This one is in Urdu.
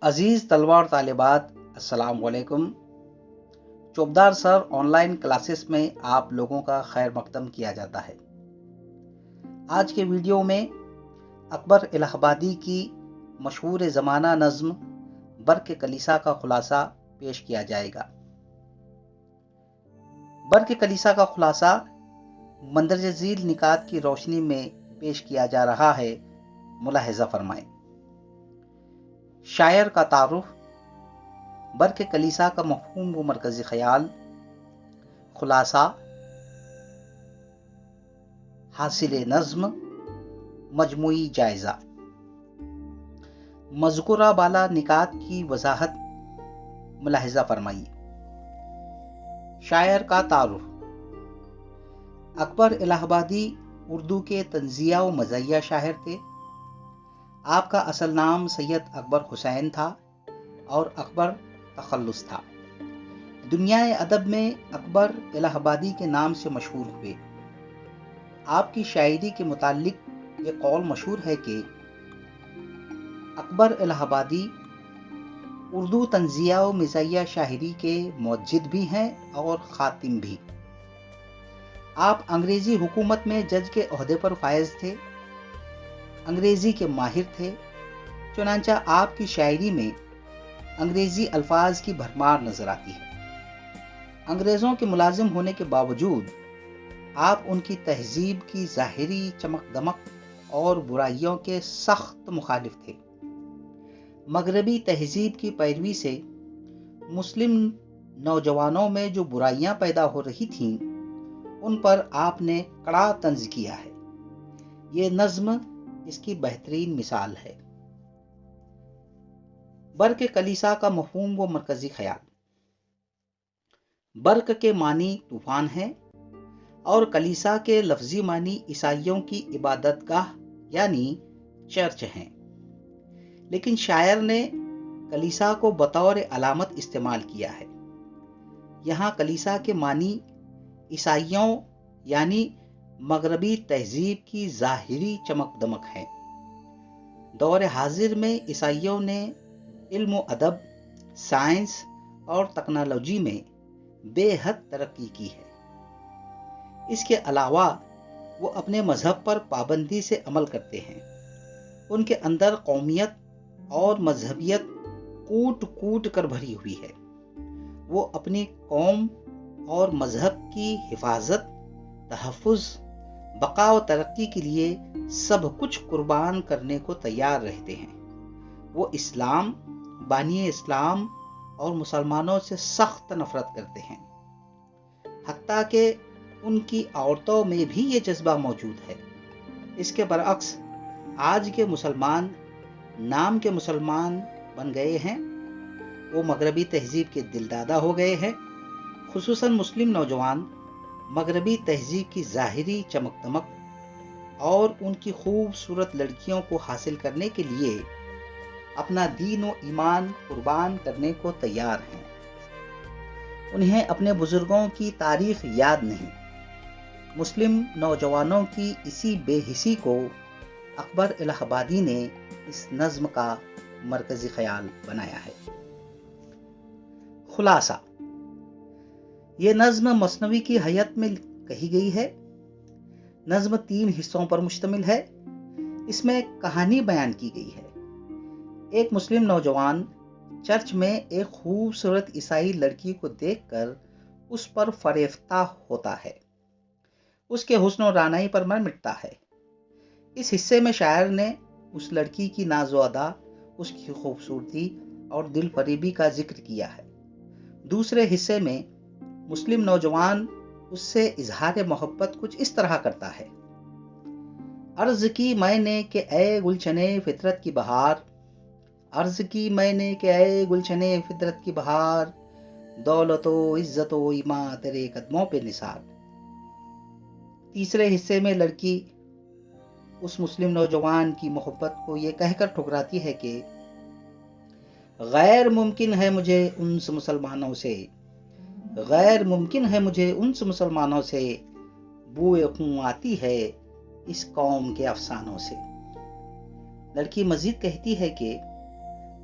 عزیز طلبہ اور طالبات، السلام علیکم۔ چوبدار سر آن لائن کلاسز میں آپ لوگوں کا خیر مقدم کیا جاتا ہے۔ آج کے ویڈیو میں اکبر الہ آبادی کی مشہور زمانہ نظم برق کلیسا کا خلاصہ پیش کیا جائے گا۔ برق کلیسا کا خلاصہ مندرجہ ذیل نکات کی روشنی میں پیش کیا جا رہا ہے، ملاحظہ فرمائیں۔ شاعر کا تعارف، برق کلیسا کا مفہوم و مرکزی خیال، خلاصہ، حاصل نظم، مجموعی جائزہ۔ مذکورہ بالا نکات کی وضاحت ملاحظہ فرمائیے۔ شاعر کا تعارف، اکبر الہ آبادی اردو کے طنزیہ و مزاحیہ شاعر تھے۔ آپ کا اصل نام سید اکبر حسین تھا اور اکبر تخلص تھا۔ دنیائے ادب میں اکبر الہ آبادی کے نام سے مشہور ہوئے۔ آپ کی شاعری کے متعلق یہ قول مشہور ہے کہ اکبر الہ آبادی اردو طنزیہ و مزاحیہ شاعری کے موجد بھی ہیں اور خاتم بھی۔ آپ انگریزی حکومت میں جج کے عہدے پر فائز تھے، انگریزی کے ماہر تھے، چنانچہ آپ کی شاعری میں انگریزی الفاظ کی بھرمار نظر آتی ہے۔ انگریزوں کے ملازم ہونے کے باوجود آپ ان کی تہذیب کی ظاہری چمک دمک اور برائیوں کے سخت مخالف تھے۔ مغربی تہذیب کی پیروی سے مسلم نوجوانوں میں جو برائیاں پیدا ہو رہی تھیں، ان پر آپ نے کڑا طنز کیا ہے۔ یہ نظم اس کی بہترین مثال ہے۔ برق کلیسا کا مفہوم و مرکزی خیال۔ برق کے معنی طوفان ہے اور کلیسا کے لفظی معنی عیسائیوں کی عبادت گاہ یعنی چرچ ہیں، لیکن شاعر نے کلیسا کو بطور علامت استعمال کیا ہے۔ یہاں کلیسا کے معنی عیسائیوں یعنی مغربی تہذیب کی ظاہری چمک دمک ہے۔ دور حاضر میں عیسائیوں نے علم و ادب، سائنس اور ٹیکنالوجی میں بے حد ترقی کی ہے۔ اس کے علاوہ وہ اپنے مذہب پر پابندی سے عمل کرتے ہیں۔ ان کے اندر قومیت اور مذہبیت کوٹ کوٹ کر بھری ہوئی ہے۔ وہ اپنی قوم اور مذہب کی حفاظت، تحفظ، بقا و ترقی کے لیے سب کچھ قربان کرنے کو تیار رہتے ہیں۔ وہ اسلام، بانی اسلام اور مسلمانوں سے سخت نفرت کرتے ہیں۔ حتیٰ کہ ان کی عورتوں میں بھی یہ جذبہ موجود ہے۔ اس کے برعکس آج کے مسلمان نام کے مسلمان بن گئے ہیں۔ وہ مغربی تہذیب کے دلدادہ ہو گئے ہیں۔ خصوصاً مسلم نوجوان مغربی تہذیب کی ظاہری چمک دمک اور ان کی خوبصورت لڑکیوں کو حاصل کرنے کے لیے اپنا دین و ایمان قربان کرنے کو تیار ہیں۔ انہیں اپنے بزرگوں کی تاریخ یاد نہیں۔ مسلم نوجوانوں کی اسی بے حسی کو اکبر الہ آبادی نے اس نظم کا مرکزی خیال بنایا ہے۔ خلاصہ، یہ نظم مثنوی کی حیت میں کہی گئی ہے۔ نظم 3 حصوں پر مشتمل ہے۔ اس میں کہانی بیان کی گئی ہے۔ ایک مسلم نوجوان چرچ میں ایک خوبصورت عیسائی لڑکی کو دیکھ کر اس پر فریفتہ ہوتا ہے۔ اس کے حسن و رعنائی پر مر مٹتا ہے۔ اس حصے میں شاعر نے اس لڑکی کی ناز و ادا، اس کی خوبصورتی اور دل فریبی کا ذکر کیا ہے۔ دوسرے حصے میں مسلم نوجوان اس سے اظہار محبت کچھ اس طرح کرتا ہے: عرض کی میں نے کہ اے گلشنے فطرت کی بہار، عرض کی میں نے کہ اے گلشنے فطرت کی بہار، دولت و عزت و ایمان تیرے قدموں پہ نثار۔ تیسرے حصے میں لڑکی اس مسلم نوجوان کی محبت کو یہ کہہ کر ٹھکراتی ہے کہ غیر ممکن ہے مجھے انس مسلمانوں سے، غیر ممکن ہے مجھے انس مسلمانوں سے، بوئے خون آتی ہے اس قوم کے افسانوں سے۔ لڑکی مزید کہتی ہے کہ